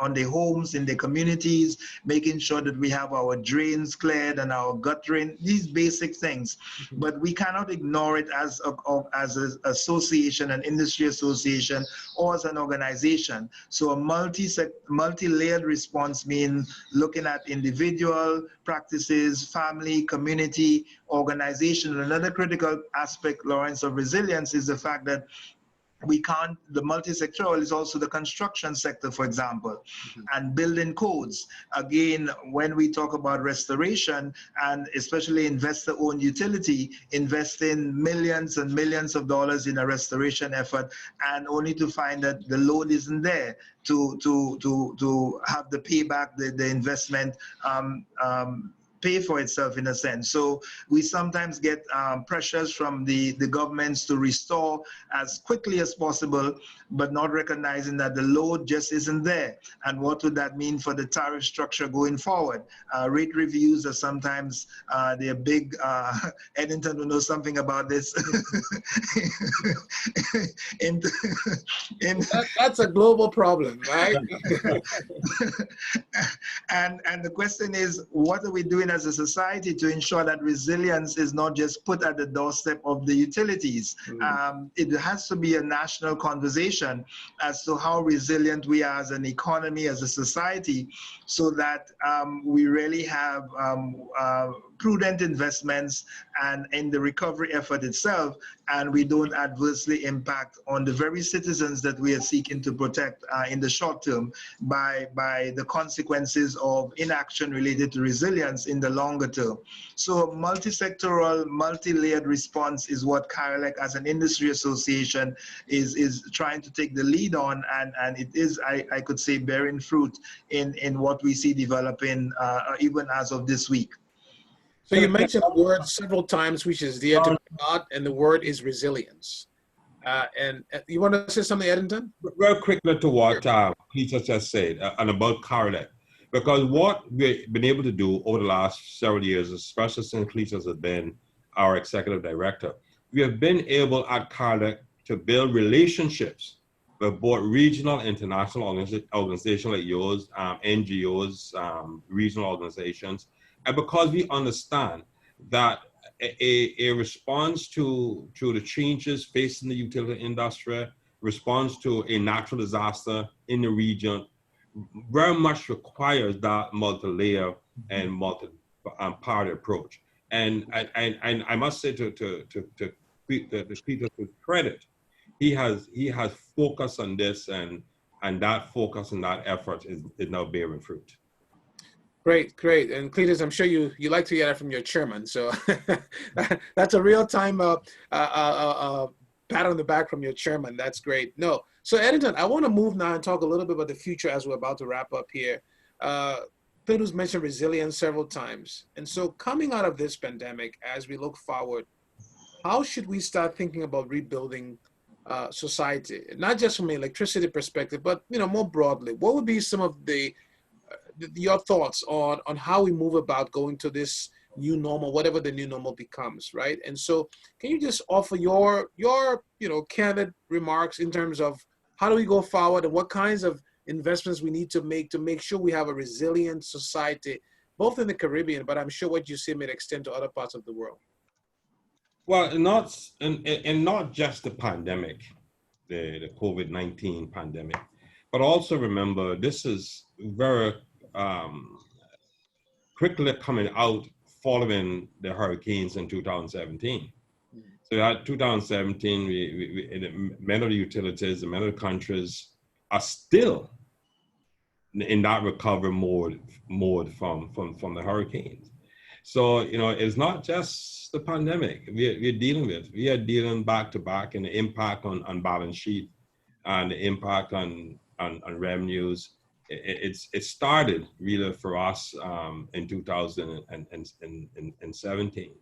on their homes, in their communities, making sure that we have our drains cleared and our guttering, these basic things. But we cannot ignore it as an association, an industry association, or as an organization. So a multi-layered response means looking at individual practices, family, community, organization. Another critical aspect, Lawrence, of resilience is the fact that we can't, the multi-sectoral is also the construction sector, for example, and building codes. Again, when we talk about restoration, and especially investor-owned utility, investing millions and millions of dollars in a restoration effort, and only to find that the load isn't there to have the payback, the investment pay for itself in a sense. So we sometimes get pressures from the governments to restore as quickly as possible, but not recognizing that the load just isn't there. And what would that mean for the tariff structure going forward? Rate reviews are sometimes, they're big, Edison will know something about this. That's a global problem, right? And the question is, what are we doing doing as a society to ensure that resilience is not just put at the doorstep of the utilities. It has to be a national conversation as to how resilient we are as an economy, as a society, so that we really have prudent investments and in the recovery effort itself, and we don't adversely impact on the very citizens that we are seeking to protect in the short term by the consequences of inaction related to resilience in the longer term. So multi-sectoral, multi-layered response is what CARELEC as an industry association is trying to take the lead on, and it is, I could say, bearing fruit in what we see developing even as of this week. So you mentioned a word several times, which is dear to my heart, and the word is resilience. And you want to say something, Eddington? Real quickly to what Peter just said and about CARELEC, because what we've been able to do over the last several years, especially since Cletus has been our executive director, we have been able at CARELEC to build relationships with both regional, international organizations like yours, NGOs, regional organizations, and because we understand that a response to the changes facing the utility industry, response to a natural disaster in the region, very much requires that multi-layer and multi-party approach. And I must say to Peter's credit, he has focused on this, and that focus and that effort is now bearing fruit. Great, great. And Cletus, I'm sure you like to hear that from your chairman. So that's a real-time pat on the back from your chairman. That's great. No. So Eddington, I want to move now and talk a little bit about the future as we're about to wrap up here. Cletus mentioned resilience several times. And so coming out of this pandemic, as we look forward, how should we start thinking about rebuilding society? Not just from an electricity perspective, but more broadly. What would be some of your thoughts on how we move about going to this new normal, whatever the new normal becomes, right? And so can you just offer your candid remarks in terms of how do we go forward and what kinds of investments we need to make sure we have a resilient society, both in the Caribbean, but I'm sure what you see may extend to other parts of the world. Well, not just the pandemic, the COVID-19 pandemic, but also remember this is very quickly coming out following the hurricanes in 2017. So at 2017, many of the utilities and many of the countries are still in that recovery mode from the hurricanes. So, it's not just the pandemic we are dealing back to back, and the impact on balance sheet and the impact on revenues. It started really for us in 2017.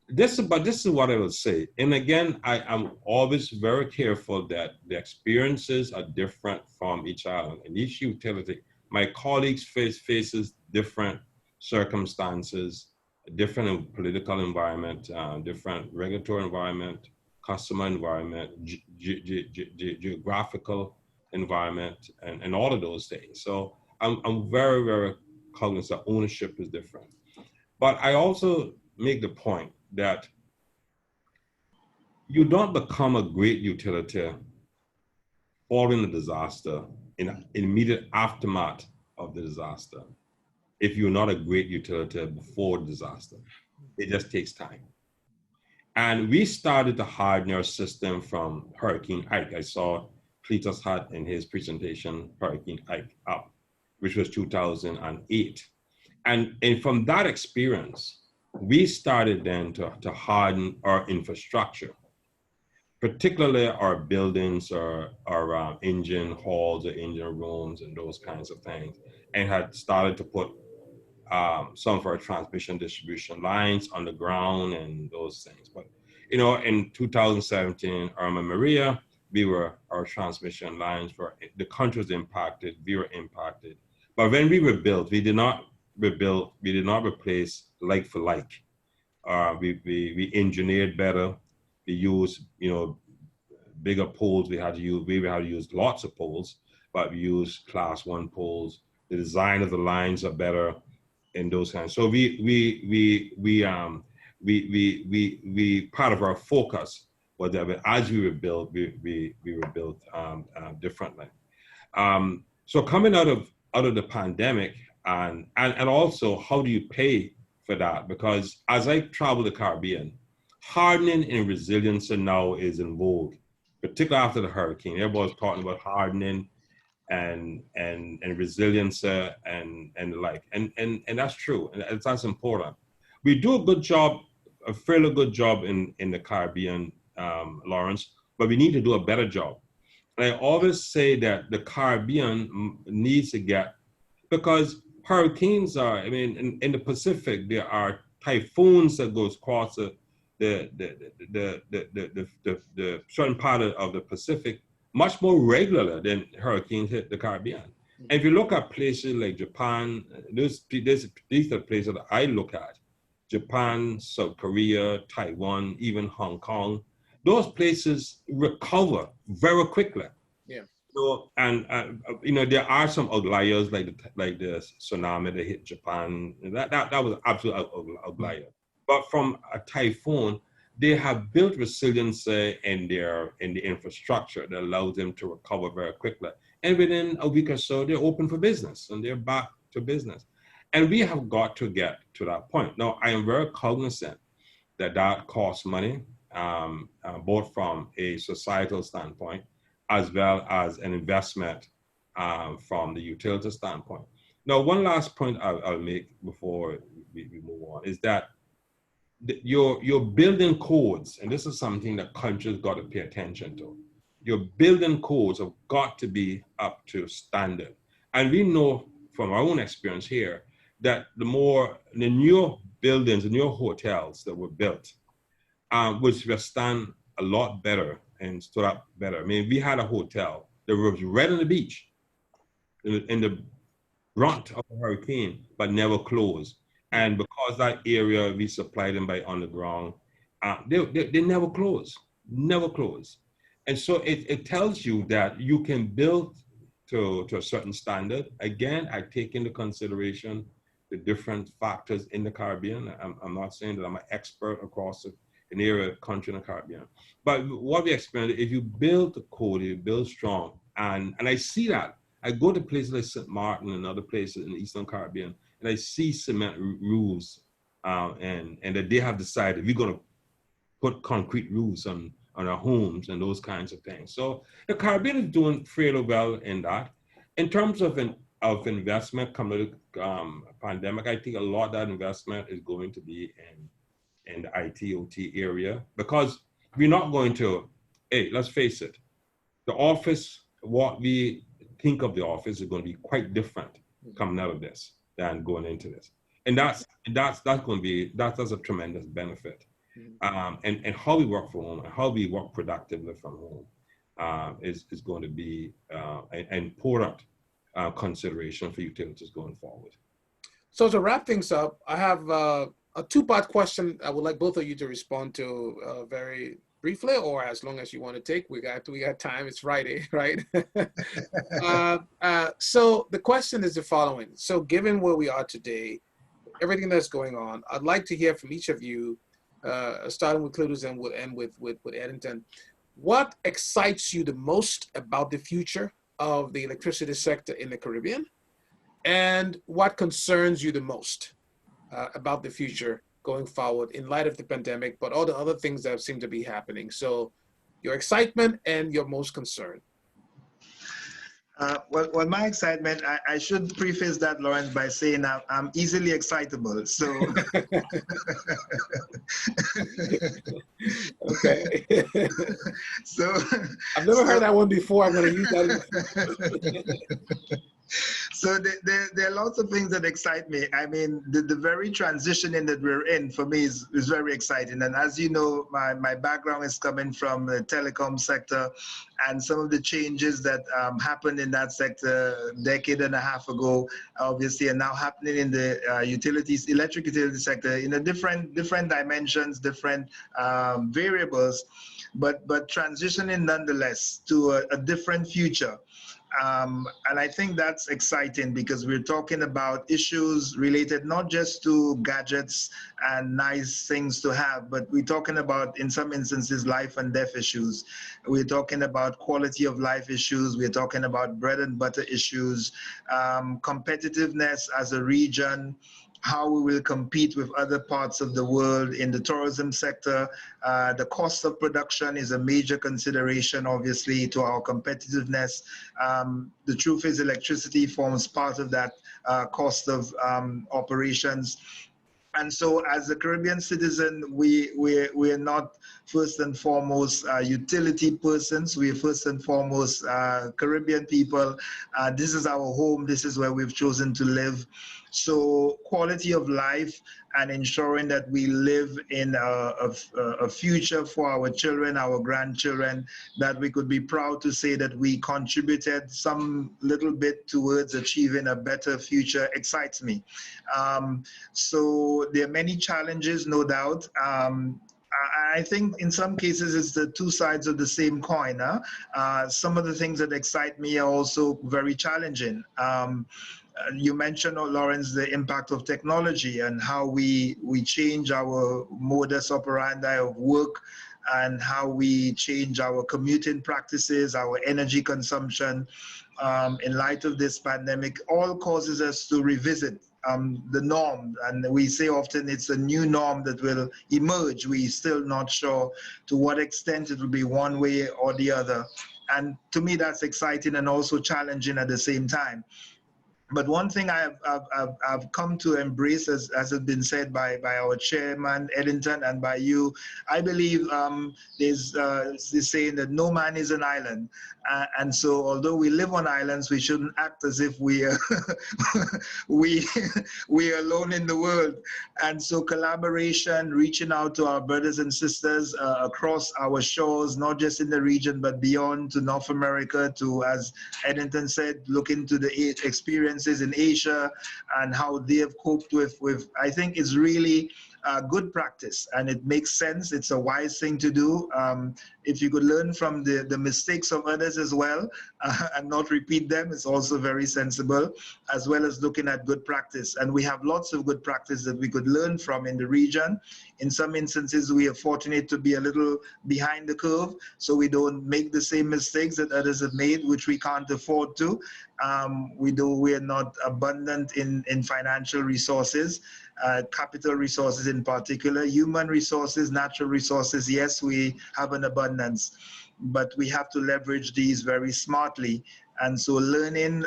This is what I would say. And again, I am always very careful that the experiences are different from each island. And each utility, my colleagues faces different circumstances, different political environment, different regulatory environment, customer environment, geographical environment, and all of those things. So I'm very, very cognizant that ownership is different. But I also make the point that you don't become a great utility following a disaster in immediate aftermath of the disaster if you're not a great utility before the disaster. It just takes time. And we started to harden our system from Hurricane Ike. I saw Cletus had in his presentation Hurricane Ike up, which was 2008. And from that experience, we started then to harden our infrastructure, particularly our buildings, our engine halls, or engine rooms, and those kinds of things, and had started to put some of our transmission distribution lines underground and those things. But, in 2017, Irma Maria, our transmission lines the country was impacted, we were impacted. But when we rebuilt, we did not replace like for like. We engineered better. We used, bigger poles. We had to use lots of poles, but we used class 1 poles. The design of the lines are better. in those kinds. So we part of our focus was that as we were built, we were built differently. So coming out of the pandemic, and also how do you pay for that? Because as I travel the Caribbean, hardening and resiliency now is in vogue, particularly after the hurricane. Everybody's talking about hardening and resiliency and the like, and that's true, and that's important. We do a fairly good job in the Caribbean, Lawrence, but we need to do a better job. And I always say that the Caribbean needs to get, because hurricanes are, I mean, in the Pacific, there are typhoons that goes across the certain part of the Pacific much more regular than hurricanes hit the Caribbean. And if you look at places like Japan, these are places that I look at: Japan, South Korea, Taiwan, even Hong Kong. Those places recover very quickly. Yeah. So, and you know, there are some outliers like the tsunami that hit Japan. That was an absolute outlier. But from a typhoon, they have built resiliency in the infrastructure that allows them to recover very quickly. And within a week or so, they're open for business and they're back to business. And we have got to get to that point. Now, I am very cognizant that costs money, both from a societal standpoint, as well as an investment from the utility standpoint. Now, one last point I'll make before we move on is that your building codes, and this is something that countries got to pay attention to. Your building codes have got to be up to standard. And we know from our own experience here that the newer buildings, the newer hotels that were built, which withstand a lot better and stood up better. I mean, we had a hotel that was right on the beach in the brunt of the hurricane, but never closed. And because that area, we supplied them by underground, they never close. And so it tells you that you can build to a certain standard. Again, I take into consideration the different factors in the Caribbean. I'm not saying that I'm an expert across an area of country in the Caribbean. But what we experienced, if you build the code, you build strong. And I see that. I go to places like St. Martin and other places in the Eastern Caribbean, and I see cement roofs, and that they have decided we're going to put concrete roofs on our homes and those kinds of things. So the Caribbean is doing fairly well in that. In terms of investment coming to the pandemic, I think a lot of that investment is going to be in the IT/OT area, because we're not going to, hey, let's face it, the office, what we think of the office is going to be quite different coming out of this than going into this. And that's going to be, that's a tremendous benefit. And how we work from home and how we work productively from home is going to be an important consideration for utilities going forward. So to wrap things up, I have a two-part question I would like both of you to respond to very briefly, or as long as you want to take. We got time. It's Friday, right? So the question is the following. So given where we are today, everything that's going on, I'd like to hear from each of you, starting with Clutus and we'll end with Eddington. What excites you the most about the future of the electricity sector in the Caribbean? And what concerns you the most about the future going forward in light of the pandemic, but all the other things that seem to be happening? So your excitement and your most concern. Well, my excitement, I should preface that, Lawrence, by saying I'm easily excitable. So, okay. So I've never heard that one before. I'm going to use that. So there are lots of things that excite me. I mean, the very transitioning that we're in for me is very exciting. And as you know, my background is coming from the telecom sector, and some of the changes that happened in that sector a decade and a half ago, obviously, are now happening in the electric utility sector in a different dimensions, different variables, but transitioning nonetheless to a different future. And I think that's exciting because we're talking about issues related not just to gadgets and nice things to have, but we're talking about, in some instances, life and death issues. We're talking about quality of life issues. We're talking about bread and butter issues, competitiveness as a region, how we will compete with other parts of the world in the tourism sector. The cost of production is a major consideration, obviously, to our competitiveness. The truth is electricity forms part of that cost of operations. And so as a Caribbean citizen, we're not first and foremost utility persons. We're first and foremost Caribbean people. This is our home. This is where we've chosen to live. So quality of life and ensuring that we live in a future for our children, our grandchildren, that we could be proud to say that we contributed some little bit towards achieving a better future excites me. So there are many challenges, no doubt. I think in some cases it's the two sides of the same coin. Some of the things that excite me are also very challenging. You mentioned, Lawrence, the impact of technology and how we change our modus operandi of work and how we change our commuting practices, our energy consumption in light of this pandemic, all causes us to revisit the norm. And we say often it's a new norm that will emerge. We're still not sure to what extent it will be one way or the other. And to me, that's exciting and also challenging at the same time. But one thing I've come to embrace, as has been said by our chairman, Eddington, and by you, I believe there's this saying that no man is an island. And so although we live on islands, we shouldn't act as if we are we're alone in the world. And so collaboration, reaching out to our brothers and sisters across our shores, not just in the region, but beyond to North America, to, as Eddington said, look into the experiences in Asia and how they have coped with I think is really good practice, and it makes sense. It's a wise thing to do. If you could learn from the mistakes of others as well and not repeat them, it's also very sensible, as well as looking at good practice. And we have lots of good practice that we could learn from in the region. In some instances, we are fortunate to be a little behind the curve, so we don't make the same mistakes that others have made, which we can't afford to. We are not abundant in financial resources, capital resources in particular, human resources, natural resources. Yes, we have an abundance, but we have to leverage these very smartly. And so learning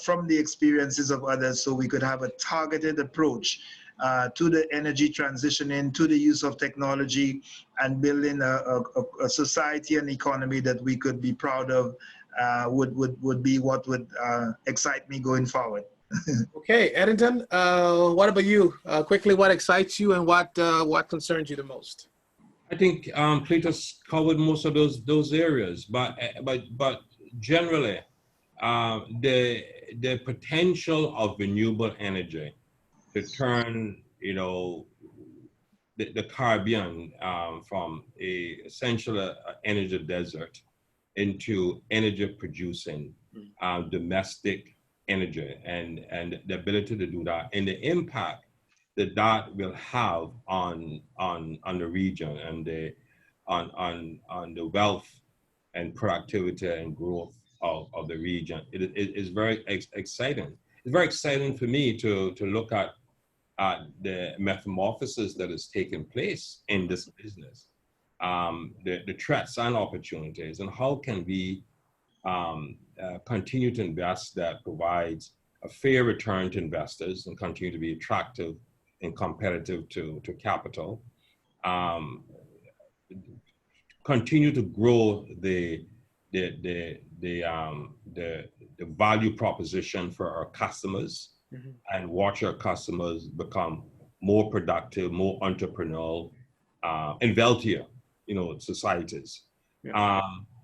from the experiences of others so we could have a targeted approach to the energy transitioning, to the use of technology, and building a society and economy that we could be proud of would be what would excite me going forward. Okay, Eddington, what about you? Quickly, what excites you and what concerns you the most? I think Cletus covered most of those areas, but generally, the potential of renewable energy to turn, the Caribbean from a essential energy desert into energy producing domestic energy, and the ability to do that, and the impact that will have on the region and on the wealth and productivity and growth of the region. It is very exciting. It's very exciting for me to look at the metamorphosis that is taking place in this business, the threats and opportunities, and how can we continue to invest that provides a fair return to investors and continue to be attractive and competitive to capital, continue to grow the value proposition for our customers, mm-hmm. and watch our customers become more productive, more entrepreneurial, and wealthier, societies. Yeah.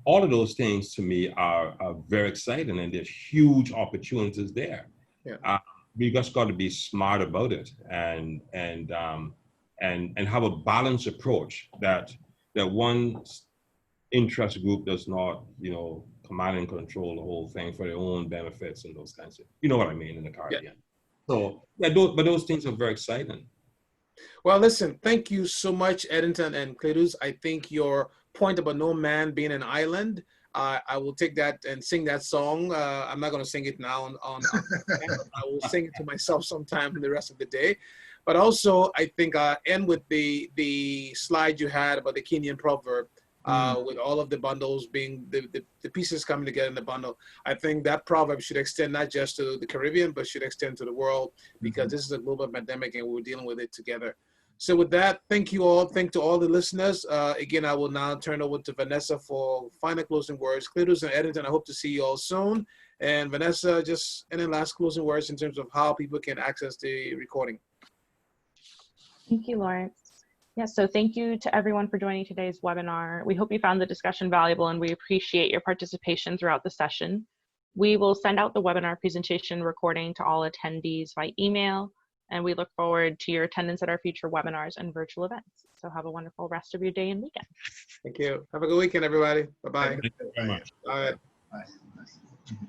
All of those things to me are very exciting, and there's huge opportunities there. Yeah. We just got to be smart about it and have a balanced approach that one interest group does not, command and control the whole thing for their own benefits and those kinds of, you know what I mean, in the Caribbean. So, yeah, but those things are very exciting. Well, listen, thank you so much, Eddington and Cletus. I think your point about no man being an island, I will take that and sing that song. I'm not going to sing it now I will sing it to myself sometime in the rest of the day. But also, I think end with the slide you had about the Kenyan proverb, with all of the bundles being the pieces coming together in the bundle. I think that proverb should extend not just to the Caribbean, but should extend to the world, because this is a global pandemic and we're dealing with it together. So with that, thank you all. Thank to all the listeners. Again, I will now turn over to Vanessa for final closing words. Cletus and Eddington, I hope to see you all soon. And Vanessa, just any last closing words in terms of how people can access the recording. Thank you, Lawrence. Yeah, so thank you to everyone for joining today's webinar. We hope you found the discussion valuable, and we appreciate your participation throughout the session. We will send out the webinar presentation recording to all attendees by email, and we look forward to your attendance at our future webinars and virtual events. So have a wonderful rest of your day and weekend. Thank you. Have a good weekend, everybody. Bye-bye. Thank you very much. All right. Bye.